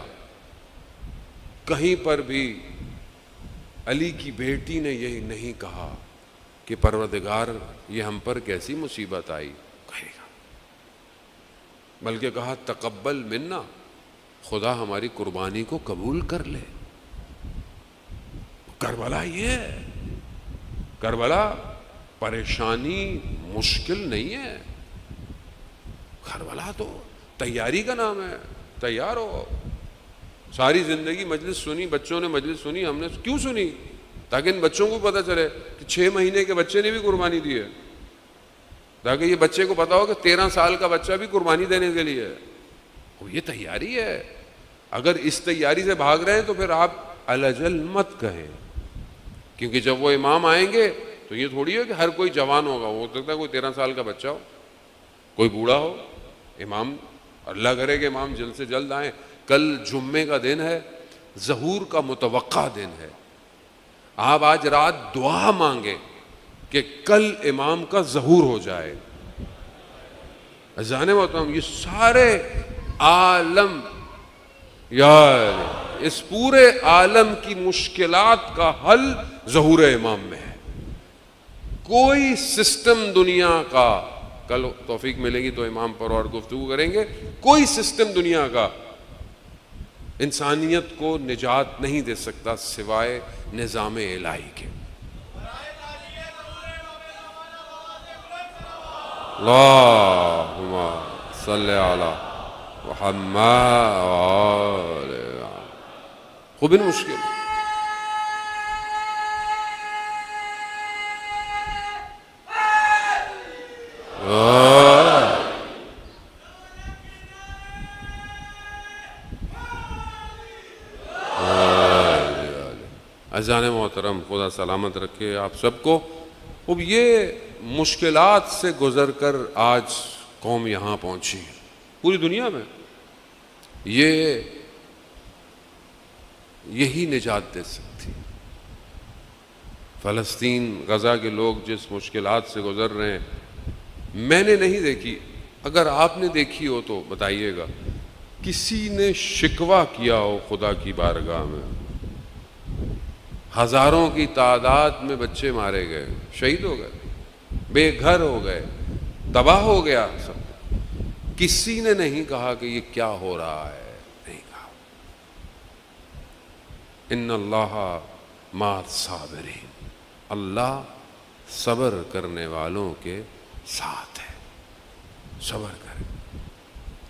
کہیں پر بھی علی کی بیٹی نے یہی نہیں کہا کہ پروردگار یہ ہم پر کیسی مصیبت آئی، کہے گا، بلکہ کہا تقبل منا، خدا ہماری قربانی کو قبول کر لے۔ کربلا یہ ہے، کربلا پریشانی مشکل نہیں ہے، کربلا تو تیاری کا نام ہے، تیار ہو۔ ساری زندگی مجلس سنی، بچوں نے مجلس سنی، ہم نے کیوں سنی؟ تاکہ ان بچوں کو پتہ چلے کہ 6 مہینے کے بچے نے بھی قربانی دی ہے، تاکہ یہ بچے کو پتا ہو کہ 13 سال کا بچہ بھی قربانی دینے کے لیے ہے۔ یہ تیاری ہے۔ اگر اس تیاری سے بھاگ رہے ہیں تو پھر آپ الجل مت کہیں، کیونکہ جب وہ امام آئیں گے تو یہ تھوڑی ہے کہ ہر کوئی جوان ہوگا، ہو سکتا ہے کوئی 13 سال کا بچہ ہو، کوئی بوڑھا ہو۔ امام، اللہ کرے کہ امام جلد سے جلد آئیں۔ کل جمعے کا دن ہے، ظہور کا متوقع دن ہے۔ آپ آج رات دعا مانگے کہ کل امام کا ظہور ہو جائے۔ جانے محترم، یہ سارے عالم، یار اس پورے عالم کی مشکلات کا حل ظہور امام میں ہے۔ کوئی سسٹم دنیا کا، کل توفیق ملے گی تو امام پر اور گفتگو کریں گے، کوئی سسٹم دنیا کا انسانیت کو نجات نہیں دے سکتا سوائے نظام الہی کے۔ اللہم صلی علی محمد خوب مشکل۔ اذان محترم، خدا سلامت رکھے آپ سب کو۔ اب یہ مشکلات سے گزر کر آج قوم یہاں پہنچی ہے، پوری دنیا میں یہی نجات دے سکتی۔ فلسطین، غزہ کے لوگ جس مشکلات سے گزر رہے ہیں، میں نے نہیں دیکھی، اگر آپ نے دیکھی ہو تو بتائیے گا، کسی نے شکوہ کیا ہو خدا کی بارگاہ میں؟ ہزاروں کی تعداد میں بچے مارے گئے، شہید ہو گئے، بے گھر ہو گئے، تباہ ہو گیا سب۔ کسی نے نہیں کہا کہ یہ کیا ہو رہا ہے، نہیں کہا۔ ان اللہ مع الصابرین، اللہ صبر کرنے والوں کے ساتھ ہے۔ صبر کریں،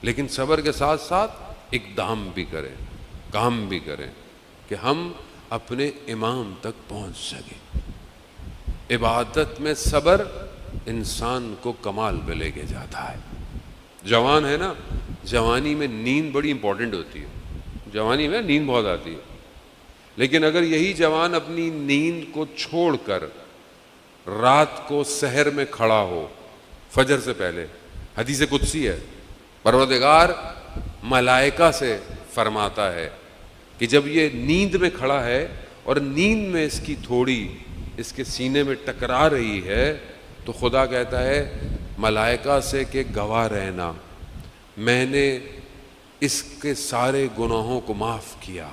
لیکن صبر کے ساتھ ساتھ اقدام بھی کریں، کام بھی کریں کہ ہم اپنے امام تک پہنچ سکیں۔ عبادت میں صبر انسان کو کمال پہ لے کے جاتا ہے۔ جوان ہے نا، جوانی میں نیند بڑی امپورٹنٹ ہوتی ہے، جوانی میں نیند بہت آتی ہے، لیکن اگر یہی جوان اپنی نیند کو چھوڑ کر رات کو سحر میں کھڑا ہو فجر سے پہلے، حدیث قدسی ہے، پروردگار ملائکہ سے فرماتا ہے کہ جب یہ نیند میں کھڑا ہے اور نیند میں اس کی تھوڑی اس کے سینے میں ٹکرا رہی ہے تو خدا کہتا ہے ملائکہ سے کہ گواہ رہنا، میں نے اس کے سارے گناہوں کو معاف کیا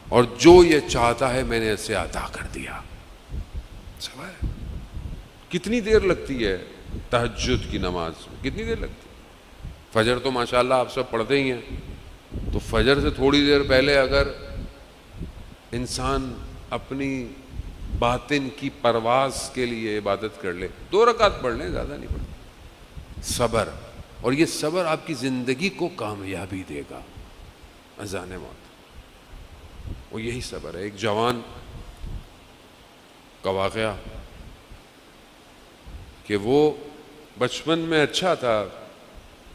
اور جو یہ چاہتا ہے میں نے اسے عطا کر دیا۔ سوال کتنی دیر لگتی ہے تہجد کی نماز میں، کتنی دیر لگتی ہے؟ فجر تو ماشاءاللہ آپ سب پڑھتے ہی ہیں، تو فجر سے تھوڑی دیر پہلے اگر انسان اپنی باطن کی پرواز کے لیے عبادت کر لے، 2 رکعت پڑھ لیں، زیادہ نہیں پڑھ، صبر، اور یہ صبر آپ کی زندگی کو کامیابی دے گا۔ اذان موت وہ یہی صبر ہے۔ ایک جوان کا واقعہ کہ وہ بچپن میں اچھا تھا،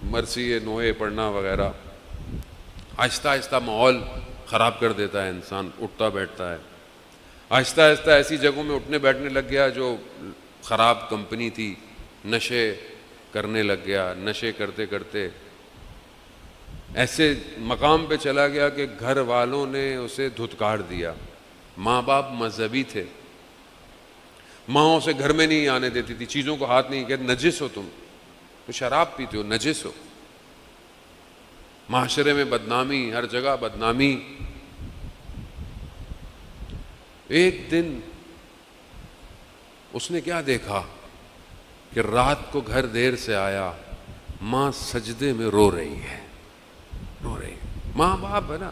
مرثی نوحے پڑھنا وغیرہ، آہستہ آہستہ ماحول خراب کر دیتا ہے، انسان اٹھتا بیٹھتا ہے، آہستہ آہستہ ایسی جگہوں میں اٹھنے بیٹھنے لگ گیا جو خراب کمپنی تھی، نشے کرنے لگ گیا، نشے کرتے کرتے ایسے مقام پہ چلا گیا کہ گھر والوں نے اسے دھتکار دیا۔ ماں باپ مذہبی تھے، ماں اسے گھر میں نہیں آنے دیتی تھی، چیزوں کو ہاتھ نہیں، کہ نجس ہو تم شراب پیتے ہو، نجس ہو، معاشرے میں بدنامی، ہر جگہ بدنامی۔ ایک دن اس نے کیا دیکھا کہ رات کو گھر دیر سے آیا، ماں سجدے میں رو رہی ہے، رو رہی ہے۔ ماں باپ ہے نا،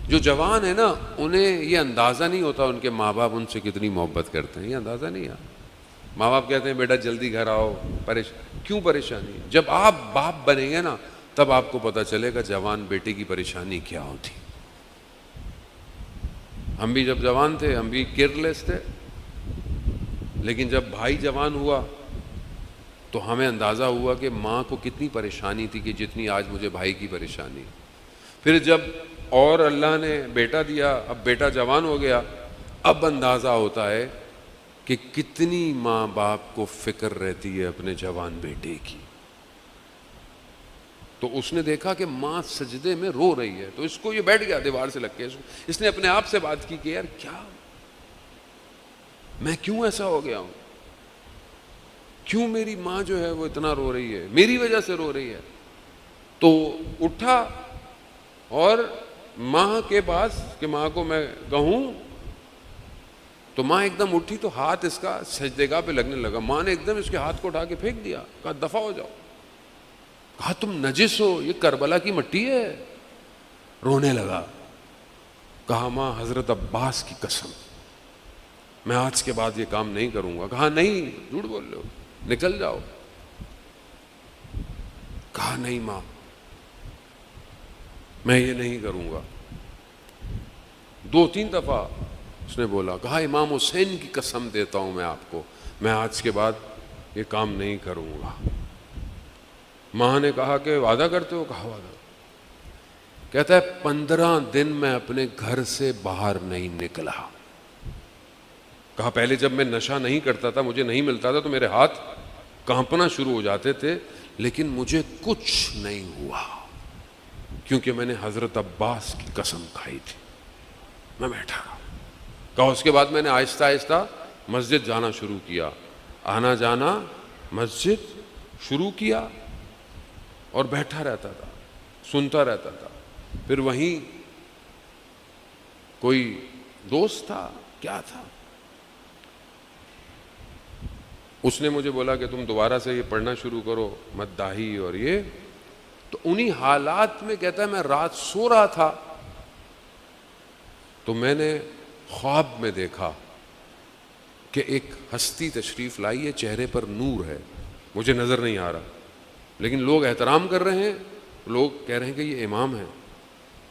جو جوان ہے نا انہیں یہ اندازہ نہیں ہوتا ان کے ماں باپ ان سے کتنی محبت کرتے ہیں، یہ اندازہ نہیں ہے۔ ماں باپ کہتے ہیں بیٹا جلدی گھر آؤ، کیوں پریشانی ہے؟ جب آپ باپ بنیں گے نا تب آپ کو پتہ چلے گا جوان بیٹے کی پریشانی کیا ہوتی۔ ہم بھی جب جوان تھے ہم بھی کیئرلیس تھے، لیکن جب بھائی جوان ہوا تو ہمیں اندازہ ہوا کہ ماں کو کتنی پریشانی تھی کہ جتنی آج مجھے بھائی کی پریشانی۔ پھر جب اور اللہ نے بیٹا دیا، اب بیٹا جوان ہو گیا، اب اندازہ ہوتا ہے کہ کتنی ماں باپ کو فکر رہتی ہے اپنے جوان بیٹے کی۔ تو اس نے دیکھا کہ ماں سجدے میں رو رہی ہے، تو اس کو یہ بیٹھ گیا دیوار سے لگ کے، اس نے اپنے آپ سے بات کی کہ یار کیا میں کیوں ایسا ہو گیا ہوں، کیوں میری ماں جو ہے وہ اتنا رو رہی ہے، میری وجہ سے رو رہی ہے۔ تو اٹھا اور ماں کے پاس کہ ماں کو میں کہوں، تو ماں ایک دم اٹھی تو ہاتھ اس کا سجدے گاہ پہ لگنے لگا۔ ماں نے ایک دم اس کے ہاتھ کو اٹھا کے پھینک دیا، کہا دفع ہو جاؤ، کہا تم نجس ہو، یہ کربلا کی مٹی ہے۔ رونے لگا، کہا ماں حضرت عباس کی قسم میں آج کے بعد یہ کام نہیں کروں گا۔ کہا نہیں، جھوٹ بول رہے ہو، نکل جاؤ۔ کہا نہیں ماں میں یہ نہیں کروں گا۔ 2-3 دفعہ اس نے بولا، کہا امام حسین کی قسم دیتا ہوں میں آپ کو، میں آج کے بعد یہ کام نہیں کروں گا۔ ماں نے کہا کہ وعدہ کرتے ہو؟ کہا وعدہ۔ کہتا ہے 15 دن میں اپنے گھر سے باہر نہیں نکلا۔ کہا پہلے جب میں نشہ نہیں کرتا تھا، مجھے نہیں ملتا تھا تو میرے ہاتھ کانپنا شروع ہو جاتے تھے، لیکن مجھے کچھ نہیں ہوا کیونکہ میں نے حضرت عباس کی قسم کھائی تھی۔ میں بیٹھا رہا۔ کہا اس کے بعد میں نے آہستہ آہستہ مسجد جانا شروع کیا، آنا جانا مسجد شروع کیا، اور بیٹھا رہتا تھا، سنتا رہتا تھا۔ پھر وہیں کوئی دوست تھا، کیا تھا، اس نے مجھے بولا کہ تم دوبارہ سے یہ پڑھنا شروع کرو، مداحی اور یہ۔ تو انہی حالات میں کہتا ہے میں رات سو رہا تھا تو میں نے خواب میں دیکھا کہ ایک ہستی تشریف لائی ہے، چہرے پر نور ہے، مجھے نظر نہیں آ رہا، لیکن لوگ احترام کر رہے ہیں، لوگ کہہ رہے ہیں کہ یہ امام ہے،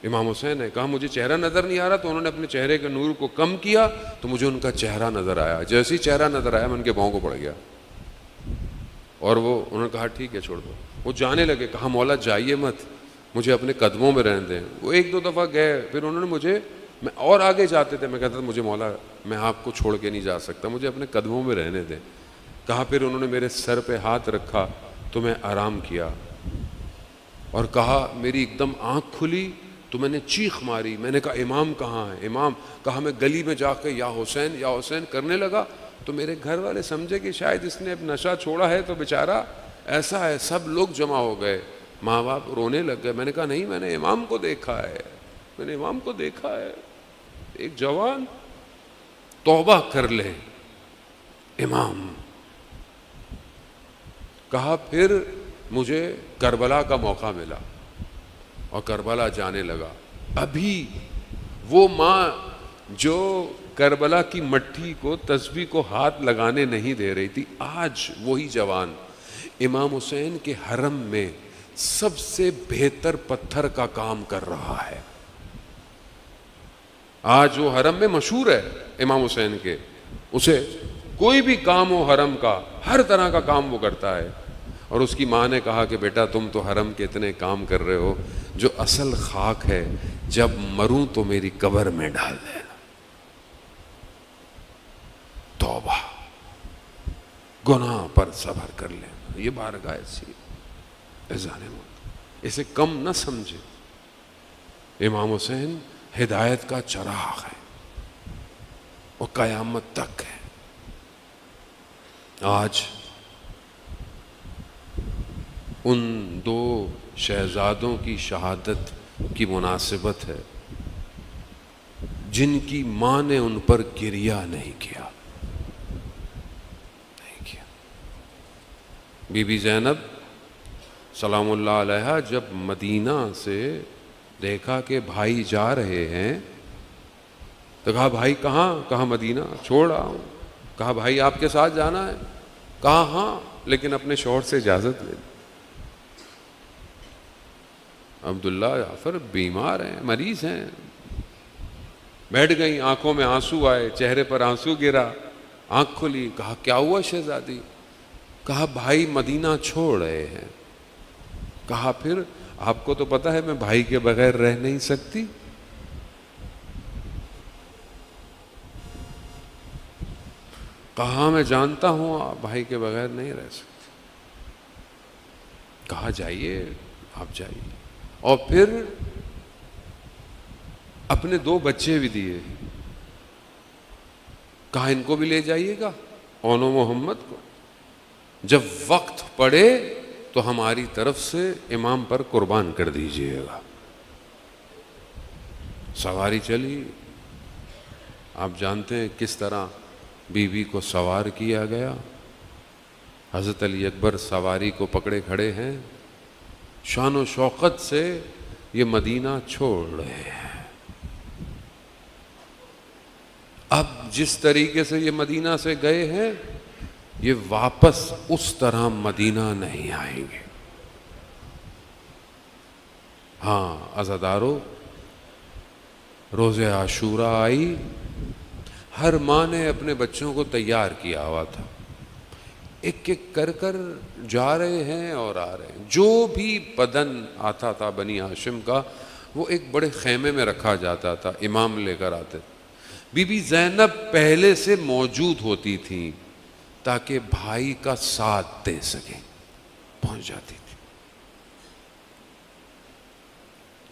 امام حسین ہے۔ کہا مجھے چہرہ نظر نہیں آ رہا، تو انہوں نے اپنے چہرے کے نور کو کم کیا تو مجھے ان کا چہرہ نظر آیا۔ جیسے ہی چہرہ نظر آیا میں ان کے پاؤں کو پڑ گیا، اور وہ انہوں نے کہا ٹھیک ہے چھوڑ دو۔ وہ جانے لگے. کہا مولا جائیے مت, مجھے اپنے قدموں میں رہنے دیں. وہ ایک دو دفعہ گئے, پھر انہوں نے مجھے, میں اور آگے جاتے تھے, میں کہتا تھا مجھے مولا میں آپ کو چھوڑ کے نہیں جا سکتا, مجھے اپنے قدموں میں رہنے دیں. کہا پھر انہوں نے میرے سر پہ ہاتھ رکھا تو میں آرام کیا, اور کہا میری ایک دم آنکھ کھلی تو میں نے چیخ ماری. میں نے کہا امام کہاں ہے امام؟ کہا میں گلی میں جا کے یا حسین کرنے لگا تو میرے گھر والے سمجھے کہ شاید اس نے اب نشہ چھوڑا ہے تو بیچارہ ایسا ہے. سب لوگ جمع ہو گئے, ماں باپ رونے لگ گئے. میں نے کہا نہیں, میں نے امام کو دیکھا ہے, میں نے امام کو دیکھا ہے. ایک جوان توبہ کر لے امام. کہا پھر مجھے کربلا کا موقع ملا اور کربلا جانے لگا. ابھی وہ ماں جو کربلا کی مٹی کو, تسبیح کو ہاتھ لگانے نہیں دے رہی تھی, آج وہی جوان امام حسین کے حرم میں سب سے بہتر پتھر کا کام کر رہا ہے. آج وہ حرم میں مشہور ہے امام حسین کے, اسے کوئی بھی کام ہو حرم کا, ہر طرح کا کام وہ کرتا ہے. اور اس کی ماں نے کہا کہ بیٹا تم تو حرم کے اتنے کام کر رہے ہو, جو اصل خاک ہے جب مروں تو میری قبر میں ڈال دینا. توبہ, گناہ پر صبر کر لینا, یہ بارگاہ ایسی اذان موت, اسے کم نہ سمجھے. امام حسین ہدایت کا چراغ ہے, وہ قیامت تک ہے. آج ان دو شہزادوں کی شہادت کی مناسبت ہے جن کی ماں نے ان پر گریہ نہیں کیا. بی بی زینب سلام اللہ علیہا جب مدینہ سے دیکھا کہ بھائی جا رہے ہیں تو کہا بھائی کہاں؟ کہا مدینہ, چھوڑ رہا ہوں. کہا بھائی آپ کے ساتھ جانا ہے؟ کہا ہاں, لیکن اپنے شوہر سے اجازت لے. عبداللہ جعفر بیمار ہیں, مریض ہیں. بیٹھ گئیں, آنکھوں میں آنسو آئے, چہرے پر آنسو گرا, آنکھ کھلی. کہا کیا ہوا شہزادی؟ کہا بھائی مدینہ چھوڑ رہے ہیں. کہا پھر آپ کو تو پتہ ہے میں بھائی کے بغیر رہ نہیں سکتی. کہا میں جانتا ہوں آپ بھائی کے بغیر نہیں رہ سکتے. کہا جائیے, آپ جائیے. اور پھر اپنے دو بچے بھی دیے. کہا ان کو بھی لے جائیے گا, اون و محمد کو, جب وقت پڑے تو ہماری طرف سے امام پر قربان کر دیجئے گا. سواری چلی. آپ جانتے ہیں کس طرح بی بی کو سوار کیا گیا. حضرت علی اکبر سواری کو پکڑے کھڑے ہیں, شان و شوقت سے یہ مدینہ چھوڑ رہے ہیں. اب جس طریقے سے یہ مدینہ سے گئے ہیں یہ واپس اس طرح مدینہ نہیں آئیں گے. ہاں عزادارو, روز عاشورہ آئی, ہر ماں نے اپنے بچوں کو تیار کیا ہوا تھا. ایک ایک کر کر جا رہے ہیں اور آ رہے ہیں. جو بھی بدن آتا تھا بنی ہاشم کا وہ ایک بڑے خیمے میں رکھا جاتا تھا, امام لے کر آتے تھے. بی بی زینب پہلے سے موجود ہوتی تھیں تاکہ بھائی کا ساتھ دے سکیں, پہنچ جاتی تھی.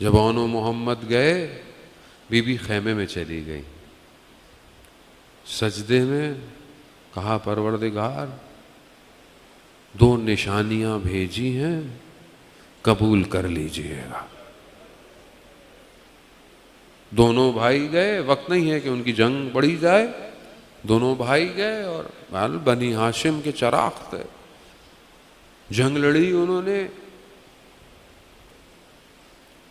جب اون و محمد گئے بی بی خیمے میں چلی گئی, سجدے میں کہا پروردگار دو نشانیاں بھیجی ہیں, قبول کر لیجئے گا. دونوں بھائی گئے, وقت نہیں ہے کہ ان کی جنگ بڑھی جائے. دونوں بھائی گئے اور بنی ہاشم کے چراغ تھے, جنگ لڑی انہوں نے.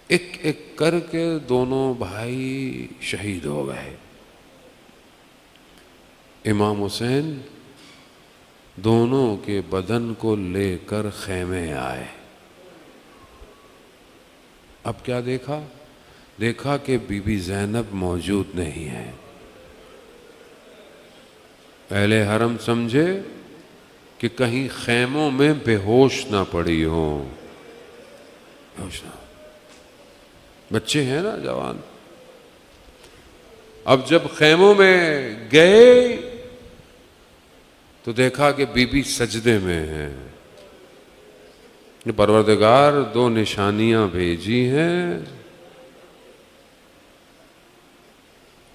ایک ایک کر کے دونوں بھائی شہید ہو گئے. امام حسین دونوں کے بدن کو لے کر خیمے آئے. اب کیا دیکھا؟ دیکھا کہ بی بی زینب موجود نہیں ہے. اہل حرم سمجھے کہ کہیں خیموں میں بے ہوش نہ پڑی ہوں. بچے ہیں نا جوان. اب جب خیموں میں گئے تو دیکھا کہ بی بی سجدے میں ہے. پروردگار 2 نشانیاں بھیجی ہیں.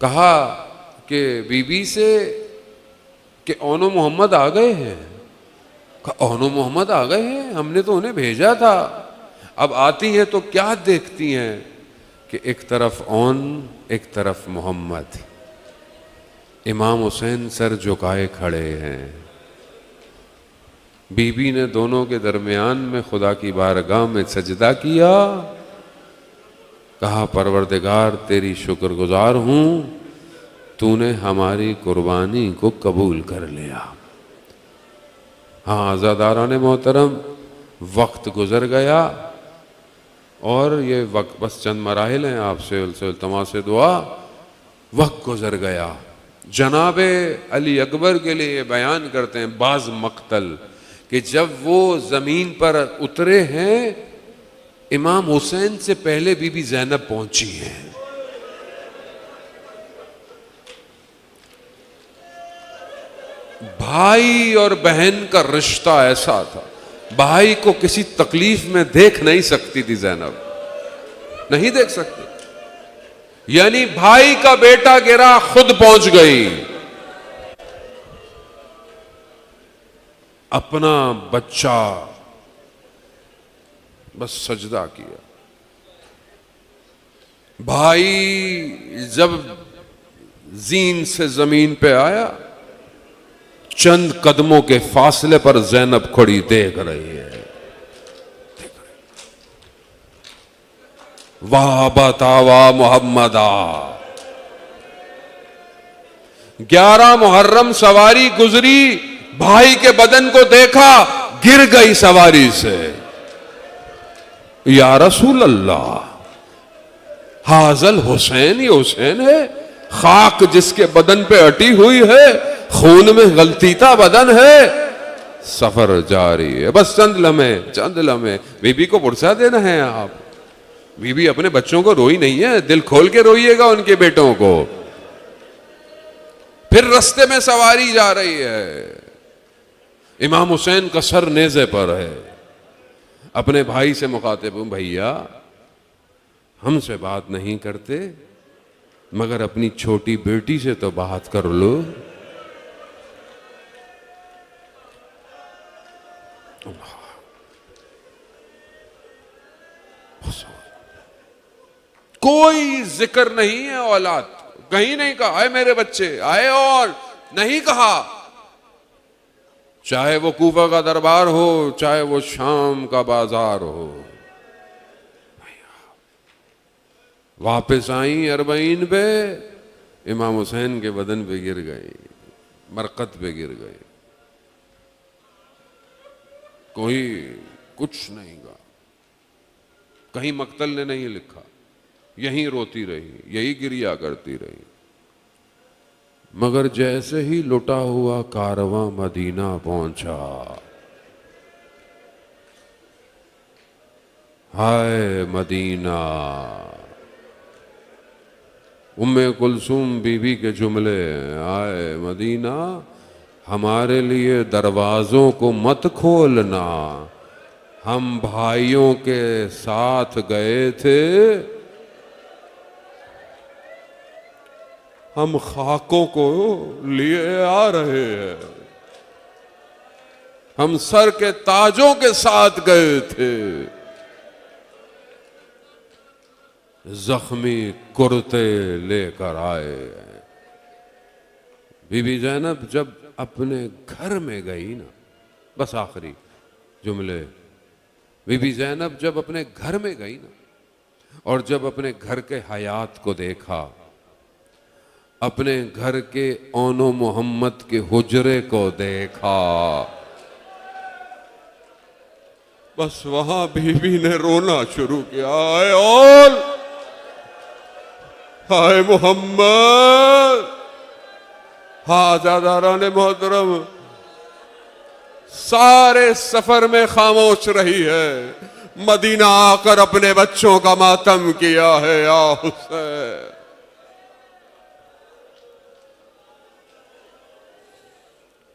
کہا کہ بی بی سے کہ اون و محمد آ گئے ہیں. کہا اون و محمد آ گئے ہیں؟ ہم نے تو انہیں بھیجا تھا. اب آتی ہیں تو کیا دیکھتی ہیں کہ ایک طرف اون ایک طرف محمد. امام حسین سر جھکائے کھڑے ہیں. بی بی نے دونوں کے درمیان میں خدا کی بارگاہ میں سجدہ کیا. کہا پروردگار تیری شکر گزار ہوں، تو نے ہماری قربانی کو قبول کر لیا. ہاں عزاداران محترم، وقت گزر گیا اور یہ وقت بس چند مراحل ہیں. آپ سے التماس دعا. وقت گزر گیا. جناب علی اکبر کے لیے یہ بیان کرتے ہیں بعض مقتل کہ جب وہ زمین پر اترے ہیں امام حسین سے پہلے بی بی زینب پہنچی ہیں. بھائی اور بہن کا رشتہ ایسا تھا، بھائی کو کسی تکلیف میں دیکھ نہیں سکتی تھی زینب، نہیں دیکھ سکتی. یعنی بھائی کا بیٹا گرا خود پہنچ گئی. اپنا بچہ بس سجدہ کیا. بھائی جب زین سے زمین پہ آیا، چند قدموں کے فاصلے پر زینب کھڑی دیکھ رہی ہے. واہ بتاوا محمدا. 11 محرم سواری گزری، بھائی کے بدن کو دیکھا، گر گئی سواری سے. یا رسول اللہ، حاضل حسین، یہ حسین ہے؟ خاک جس کے بدن پہ اٹی ہوئی ہے، خون میں غلطیتا بدن ہے. سفر جاری ہے. بس چند لمحے. بی بی کو پرسا دینا ہے. آپ بی بی اپنے بچوں کو روئی نہیں ہے، دل کھول کے روئیے گا ان کے بیٹوں کو. پھر رستے میں سواری جا رہی ہے، امام حسین کا سر نیزے پر ہے. اپنے بھائی سے مخاطب ہوں، بھیا ہم سے بات نہیں کرتے مگر اپنی چھوٹی بیٹی سے تو بات کر لو. کوئی ذکر نہیں ہے اولاد، کہیں نہیں کہا آئے میرے بچے آئے، اور نہیں کہا. چاہے وہ کوفہ کا دربار ہو، چاہے وہ شام کا بازار ہو. واپس آئیں 40 پہ، امام حسین کے بدن پہ گر گئی، مرقد پہ گر گئی. کوئی کچھ نہیں کہا، کہیں مقتل نے نہیں لکھا، یہیں روتی رہی، یہی گریا کرتی رہی. مگر جیسے ہی لٹا ہوا کارواں مدینہ پہنچا، ہائے مدینہ، ام کلثوم بی بی کے جملے، آئے مدینہ ہمارے لیے دروازوں کو مت کھولنا، ہم بھائیوں کے ساتھ گئے تھے، ہم خاکوں کو لیے آ رہے ہیں، ہم سر کے تاجوں کے ساتھ گئے تھے، زخمی کرتے لے کر آئے. بی بی زینب جب اپنے گھر میں گئی نا، بس آخری جملے، بی بی زینب جب اپنے گھر میں گئی نا اور جب اپنے گھر کے حیات کو دیکھا، اپنے گھر کے اون و محمد کے حجرے کو دیکھا، بس وہاں بی بی نے رونا شروع کیا. آئے اول، آئے محمد. ہاں عزاداران محترم، سارے سفر میں خاموش رہی ہے، مدینہ آ کر اپنے بچوں کا ماتم کیا ہے یا حسین۔